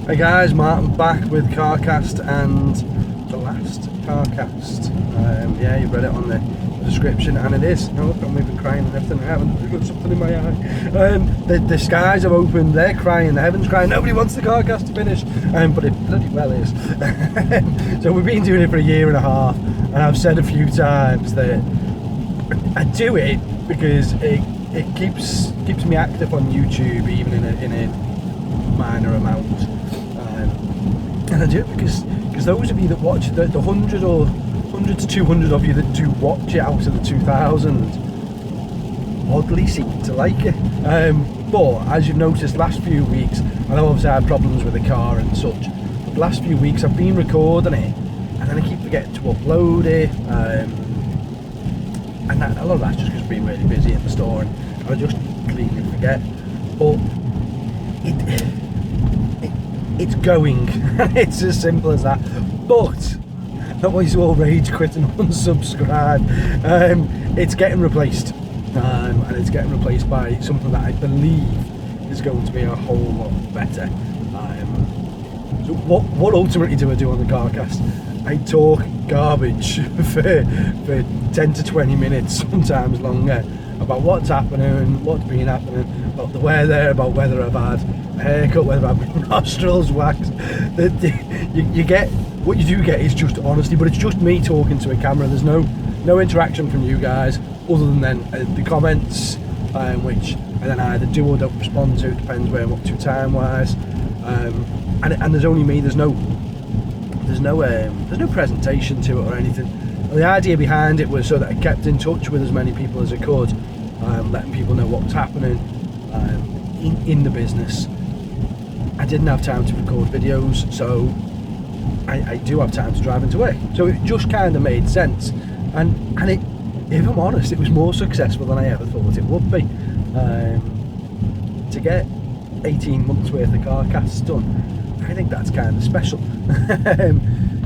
Hey guys, Martin back with CarCast and the last CarCast. Yeah, you've read it on the description, and it is. Oh, look, I'm even crying and everything. I haven't got something in my eye. The skies have opened, they're crying, the heavens crying. Nobody wants the CarCast to finish, but it bloody well is. So we've been doing it for a year and a half, and I've said a few times that I do it because it keeps me active on YouTube, even in a minor amount. And I do it because those of you that watch, the 100 to 200 of you that do watch it out of the 2,000 oddly seem to like it. But as you've noticed, last few weeks, I know obviously I had problems with the car and such, but the last few weeks I've been recording it and then I keep forgetting to upload it, and a lot of that's just because I've been really busy in the store and I just completely forget. But it's going. It's as simple as that. But not want you to all rage quit and unsubscribe. It's getting replaced, and it's getting replaced by something that I believe is going to be a whole lot better. So what ultimately do I do on the CarCast? I talk garbage for 10 to 20 minutes, sometimes longer, about what's happening, what's been happening, about the weather, about whether I've had a haircut, whether I've had my nostrils waxed. You get, what you do get is just honesty, but it's just me talking to a camera. There's no interaction from you guys, other than then the comments, which I then either do or don't respond to, depends where I'm up to time wise. And there's only me. There's no presentation to it or anything. The idea behind it was so that I kept in touch with as many people as I could, letting people know what's happening in the business. I didn't have time to record videos, so I do have time to drive into work. So it just kind of made sense, and it, if I'm honest, it was more successful than I ever thought it would be. To get 18 months worth of CarCasts done, I think that's kind of special.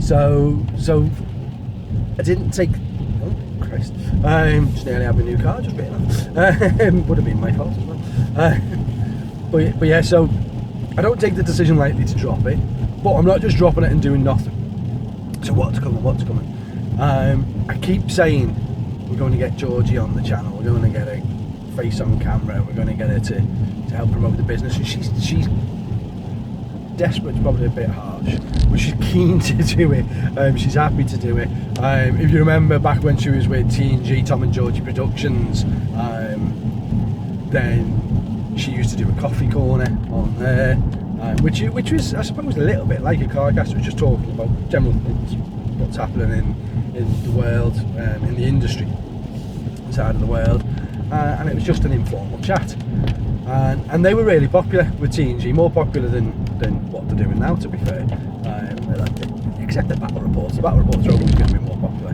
So I didn't take. Oh Christ! Just nearly had my new car just written off. Would have been my fault as well. But yeah, so I don't take the decision lightly to drop it, but I'm not just dropping it and doing nothing. So what's coming? What's coming? I keep saying we're going to get Georgie on the channel. We're going to get her face on camera. We're going to get her to help promote the business. And she's desperate's probably a bit harsh, but she's keen to do it. She's happy to do it. If you remember back when she was with T&G, Tom and Georgie Productions, then she used to do a coffee corner on there, which was, I suppose, a little bit like a CarCast. We're just talking about general things, what's happening in the world, in the industry side of the world, and it was just an informal chat. And they were really popular with T&G, more popular than what they're doing now, to be fair. Except the battle reports. The battle reports are always going to be more popular.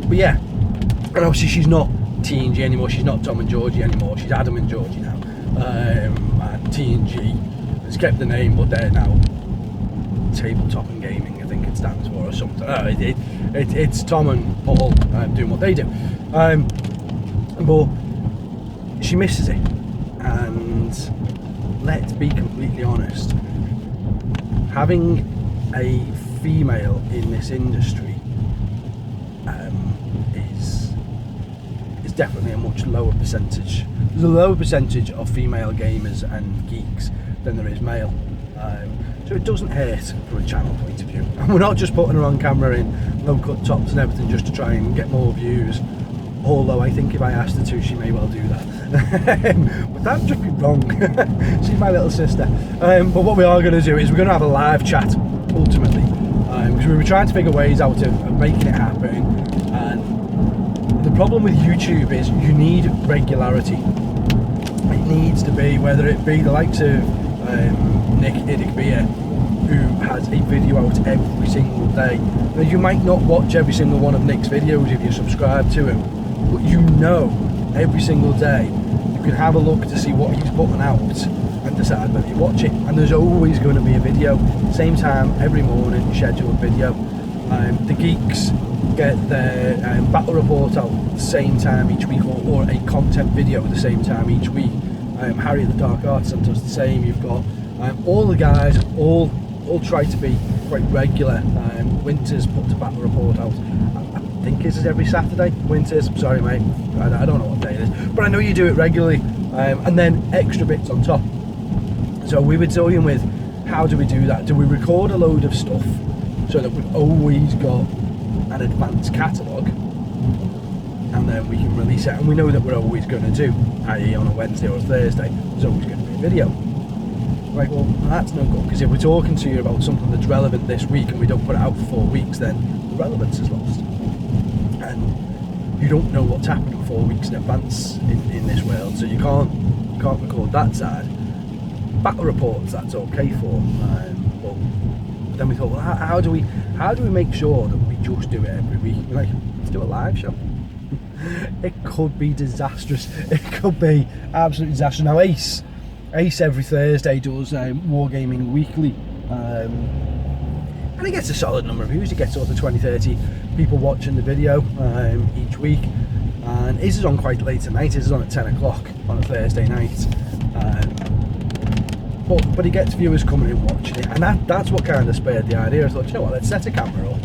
But yeah, and obviously she's not T&G anymore. She's not Tom and Georgie anymore. She's Adam and Georgie now. And T&G has kept the name, but they're now Tabletop and Gaming, I think it stands for, or something. It's Tom and Paul doing what they do. But she misses it. And let's be completely honest, having a female in this industry is definitely a much lower percentage. There's a lower percentage of female gamers and geeks than there is male. So it doesn't hurt from a channel point of view. And we're not just putting her on camera in low-cut tops and everything just to try and get more views. Although I think if I asked her to, she may well do that. But that'd just be wrong. She's my little sister. But what we are going to do is we're going to have a live chat, ultimately. Because we were trying to figure ways out of making it happen. And the problem with YouTube is you need regularity. It needs to be, whether it be the likes of Nick Iddickbeer, who has a video out every single day. Now, you might not watch every single one of Nick's videos if you subscribe to him, but you know every single day you can have a look to see what he's putting out and decide whether you watch it. And there's always going to be a video, same time every morning, scheduled video. The geeks get their battle report out at the same time each week, or a content video at the same time each week. Harry the Dark Artisan does the same. You've got All the guys all try to be quite regular. Winters puts a battle report out. I think it's every Saturday. Winters, sorry mate, I don't know what day it is, but I know you do it regularly, and then extra bits on top. So we were toying with, how do we do that? Do we record a load of stuff so that we've always got an advanced catalogue, and then we can release it, and we know that we're always going to do, i.e. on a Wednesday or a Thursday, there's always going to be a video. Right, well, that's no good, because if we're talking to you about something that's relevant this week and we don't put it out for 4 weeks, then the relevance is lost. And you don't know what's happening 4 weeks in advance in this world, so you can't record that side. Battle reports, that's okay for, but then we thought, well, how do we make sure that we just do it every week? We're like, let's do a live show. It could be disastrous. It could be absolutely disastrous. Now Ace every Thursday does Wargaming Weekly, and he gets a solid number of views. He gets sort of 20-30 people watching the video each week, and his is on quite late at night. His is on at 10 o'clock on a Thursday night, but he gets viewers coming in watching it, and that's what kind of spurred the idea. I thought, you know what, let's set a camera up,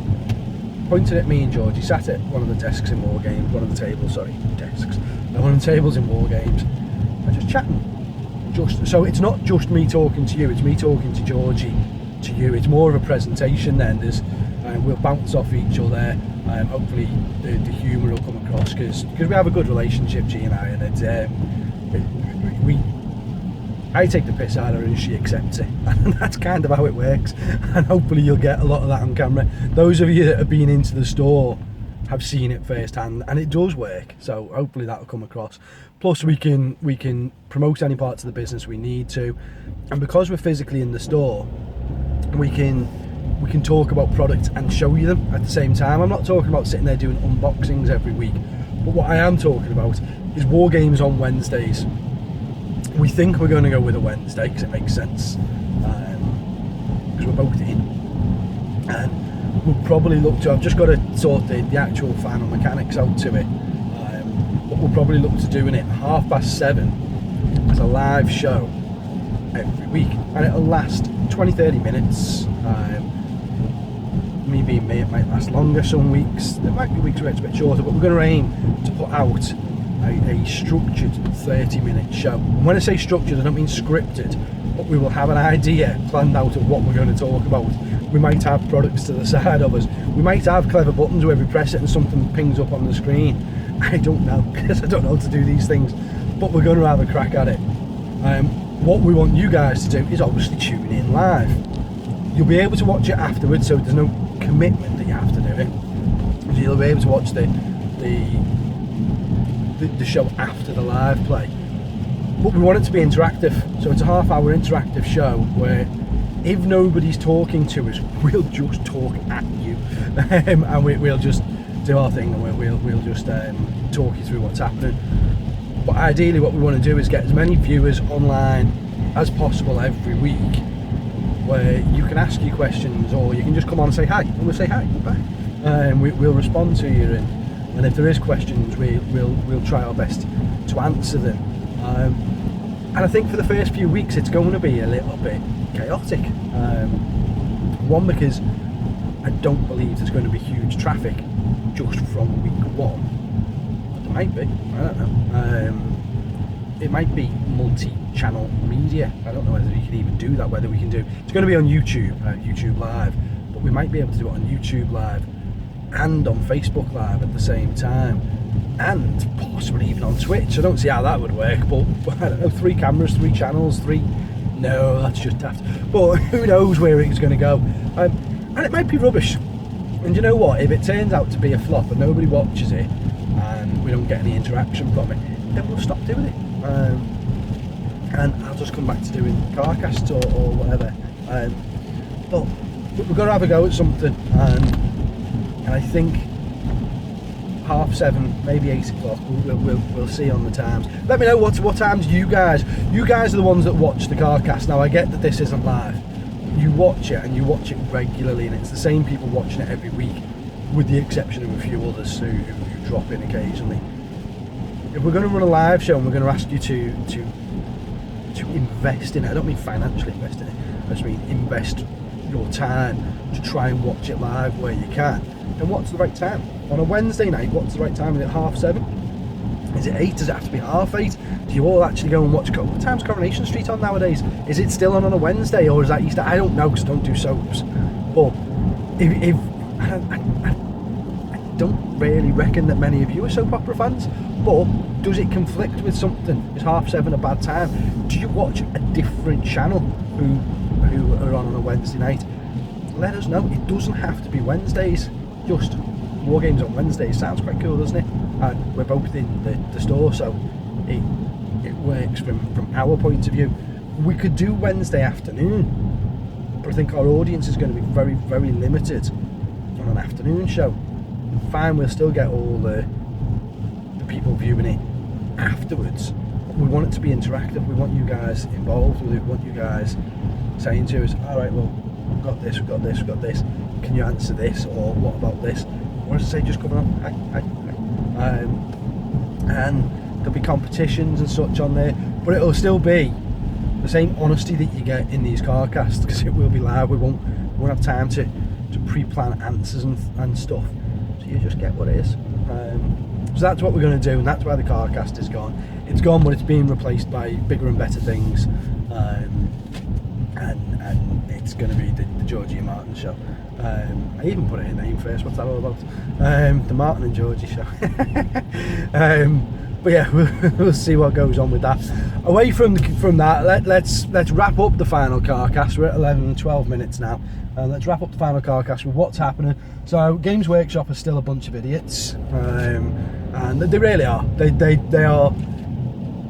pointed at me and Georgie, sat at one of the desks in Wargames, one of the tables in Wargames, and just chatting. So it's not just me talking to you, it's me talking to Georgie to you. It's more of a presentation then. We'll bounce off each other, hopefully the humour will come across, because we have a good relationship, G and I, and I take the piss out of her and she accepts it, and that's kind of how it works, and hopefully you'll get a lot of that on camera. Those of you that have been into the store have seen it firsthand, and it does work, so hopefully that'll come across. Plus we can promote any parts of the business we need to, and because we're physically in the store, we can talk about products and show you them at the same time. I'm not talking about sitting there doing unboxings every week, but what I am talking about is war games on Wednesdays. We think we're going to go with a Wednesday because it makes sense, because we're both in, and we'll probably look to, I've just got to sort the actual final mechanics out to it, but we'll probably look to doing it 7:30 as a live show every week, and it'll last 20-30 minutes. Me being me, it might last longer some weeks. There might be weeks where it's a bit shorter, but we're going to aim to put out a structured 30-minute show. And when I say structured, I don't mean scripted, but we will have an idea planned out of what we're going to talk about. We might have products to the side of us. We might have clever buttons where we press it and something pings up on the screen. I don't know, because I don't know how to do these things, but we're going to have a crack at it. What we want you guys to do is obviously tune in live. You'll be able to watch it afterwards, so there's no commitment that you have to do it. So you'll be able to watch the show after the live play. But we want it to be interactive, so it's a half-hour interactive show where if nobody's talking to us, we'll just talk at you, and we'll just do our thing, and we'll just talk you through what's happening. But ideally what we want to do is get as many viewers online as possible every week, where you can ask your questions, or you can just come on and say hi, and we'll say hi back, and we'll respond to you, and if there is questions, we'll try our best to answer them. And I think for the first few weeks it's going to be a little bit chaotic. One, because I don't believe there's going to be huge traffic just from week one. It might be, I don't know. It might be multi-channel media. I don't know whether you can even do that, whether we can do, it's going to be on YouTube, YouTube Live, but we might be able to do it on YouTube Live and on Facebook Live at the same time, and possibly even on Twitch. I don't see how that would work, but I don't know, 3 cameras, 3 channels, no, that's just daft, but who knows where it's going to go. And it might be rubbish, and you know what, if it turns out to be a flop and nobody watches it and we don't get any interaction from it, then we'll stop doing it, and I'll just come back to doing CarCast or whatever. But we've got to have a go at something, and I think 7:30, maybe 8 o'clock. We'll see on the times. Let me know what times you guys are the ones that watch the CarCast. Now I get that this isn't live. You watch it, and you watch it regularly, and it's the same people watching it every week, with the exception of a few others who drop in occasionally. If we're going to run a live show and we're going to ask you to to invest in it. I don't mean financially invest in it, I just mean invest your time to try and watch it live where you can. And what's the right time? On a Wednesday night, what's the right time? Is it 7:30? Is it 8? Does it have to be 8:30? Do you all actually go and watch? What time's Coronation Street on nowadays? Is it still on a Wednesday, or is that Easter? I don't know, because I don't do soaps. But if I don't really reckon that many of you are soap opera fans, but does it conflict with something? Is 7:30 a bad time? Do you watch a different channel who are on a Wednesday night? Let us know. It doesn't have to be Wednesdays. Just War Games on Wednesdays sounds quite cool, doesn't it? And we're both in the store, so it works from our point of view. We could do Wednesday afternoon, but I think our audience is going to be very, very limited on an afternoon show. Fine, we'll still get all the people viewing it afterwards. We want it to be interactive. We want you guys involved with it. We want you guys saying to us, all right, well, we've got this, we've got this, we've got this. Can you answer this? Or what about this? Or as I say, just come on, hi. And there'll be competitions and such on there, but it'll still be the same honesty that you get in these CarCasts, because it will be live. We won't have time to pre-plan answers and stuff. So you just get what it is. So that's what we're going to do, and that's why the CarCast is gone. It's gone, but it's being replaced by bigger and better things, and it's going to be the Georgie and Martin show. I even put it in name first. What's that all about? The Martin and Georgie show. But yeah, we'll see what goes on with that. Away from that, let's wrap up the final CarCast. We're at 11 and 12 minutes now. Let's wrap up the final CarCast with what's happening. So Games Workshop are still a bunch of idiots, and they really are. They are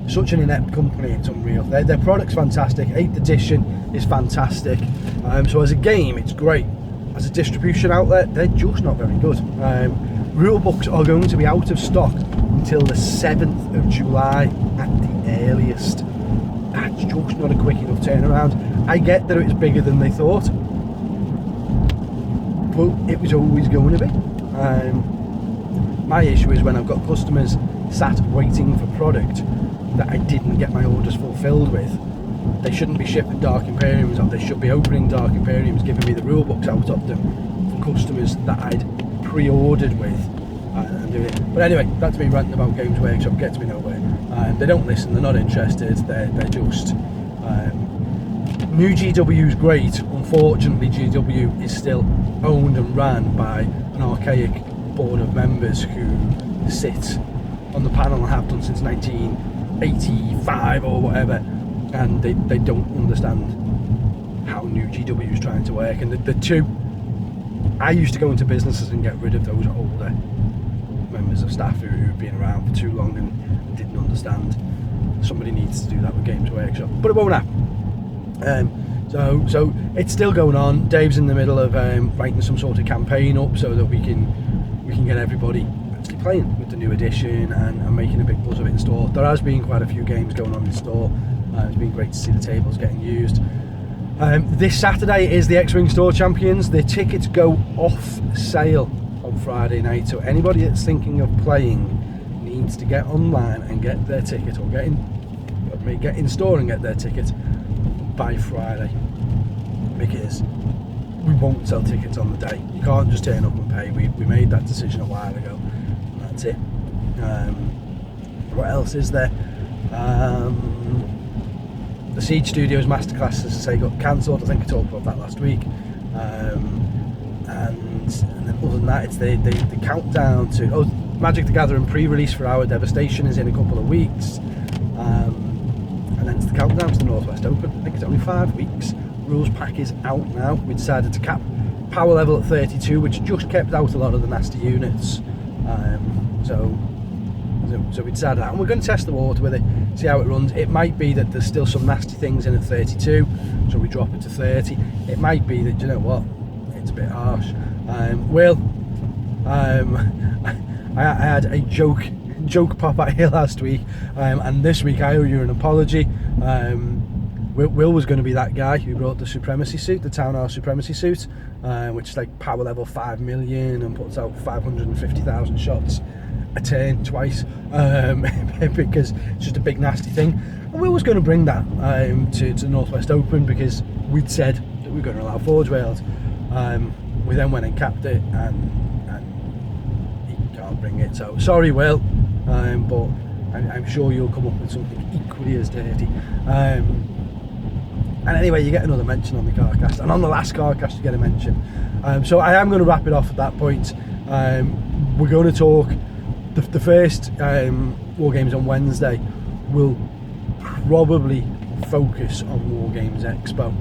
such an inept company, it's unreal. Their product's fantastic. 8th edition is fantastic. So as a game, it's great. As a distribution outlet, they're just not very good. Rulebooks are going to be out of stock until the 7th of July at the earliest. That's just not a quick enough turnaround. I get that it's bigger than they thought, but it was always going to be. My issue is when I've got customers sat waiting for product that I didn't get my orders fulfilled with. They shouldn't be shipping Dark Imperiums up. They should be opening Dark Imperiums, giving me the rulebooks out of them for customers that I'd pre-ordered with, and doing it. But anyway, that's me ranting about Games Workshop. Gets me nowhere. They don't listen. They're not interested. They're just. New GW is great. Unfortunately, GW is still owned and ran by an archaic board of members who sit on the panel and have done since 1985 or whatever, and they don't understand how New GW is trying to work. And the two, I used to go into businesses and get rid of those older members of staff who've been around for too long and didn't understand. Somebody needs to do that with Games Workshop, but it won't happen. So it's still going on. Dave's in the middle of writing some sort of campaign up so that we can get everybody actually playing with the new edition and making a big buzz of it in store. There has been quite a few games going on in store. It's been great to see the tables getting used. This Saturday is the X-Wing Store Champions. The tickets go off sale on Friday night, so anybody that's thinking of playing needs to get online and get their ticket, or get in store and get their ticket by Friday, because we won't sell tickets on the day. You can't just turn up and pay. We made that decision a while ago, and that's it. What else is there? The Siege Studios Masterclass, as I say, got cancelled. I think I talked about that last week. And then other than that, it's the countdown to Magic the Gathering pre-release for Our Devastation is in a couple of weeks. And then it's the countdown to the Northwest Open. I think it's only 5 weeks. Rules pack is out now. We decided to cap power level at 32, which just kept out a lot of the nasty units. So we decided that, and we're going to test the water with it, see how it runs. It might be that there's still some nasty things in at 32, so we drop it to 30. It might be that, you know what, it's a bit harsh. I had a joke pop out here last week, and this week I owe you an apology. Will was going to be that guy who brought the Supremacy suit, the Town Hall Supremacy suit, which is like power level 5 million and puts out 550,000 shots. a turn twice because it's just a big nasty thing. And we was going to bring that to the Northwest Open because we'd said that we were going to allow forge rails. We then went and capped it, and he can't bring it. So sorry, Will, but I'm sure you'll come up with something equally as dirty. And anyway, you get another mention on the CarCast, and on the last CarCast you get a mention. So I am going to wrap it off at that point. We're going to talk the first War Games on Wednesday. Will probably focus on War Games Expo,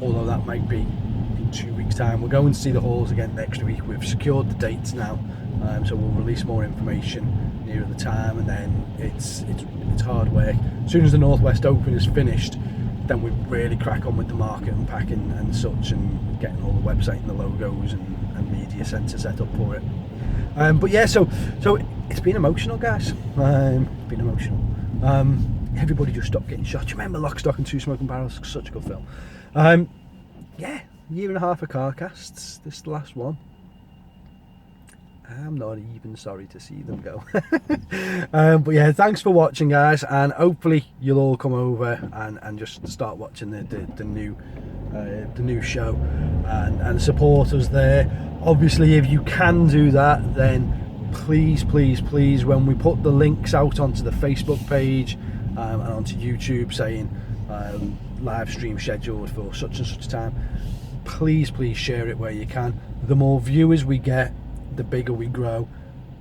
although that might be in 2 weeks' time. We're going to see the halls again next week. We've secured the dates now, so we'll release more information nearer the time, and then it's hard work. As soon as the Northwest Open is finished, then we really crack on with the market and packing and such, and getting all the website and the logos and media centre set up for it. But yeah, so it's been emotional, guys. It's been emotional. Everybody just stopped getting shot. Do you remember Lock, Stock and Two Smoking Barrels? Such a good film. Yeah, year and a half of CarCasts. This is the last one. I'm not even sorry to see them go. But yeah, thanks for watching, guys, and hopefully you'll all come over and just start watching the new show and support us there. Obviously, if you can do that, then please, when we put the links out onto the Facebook page and onto YouTube saying live stream scheduled for such and such time, please share it where you can. The more viewers we get, the bigger we grow.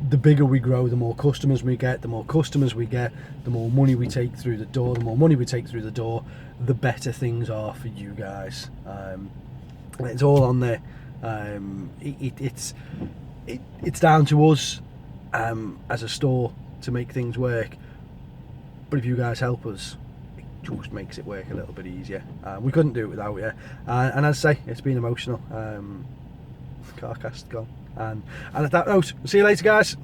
The bigger we grow, the more customers we get. The more customers we get, the more money we take through the door. The more money we take through the door, the better things are for you guys. It's all on there. It's down to us as a store to make things work. But if you guys help us, it just makes it work a little bit easier. We couldn't do it without you. And as I say, it's been emotional. CarCast gone. And at that note, see you later, guys.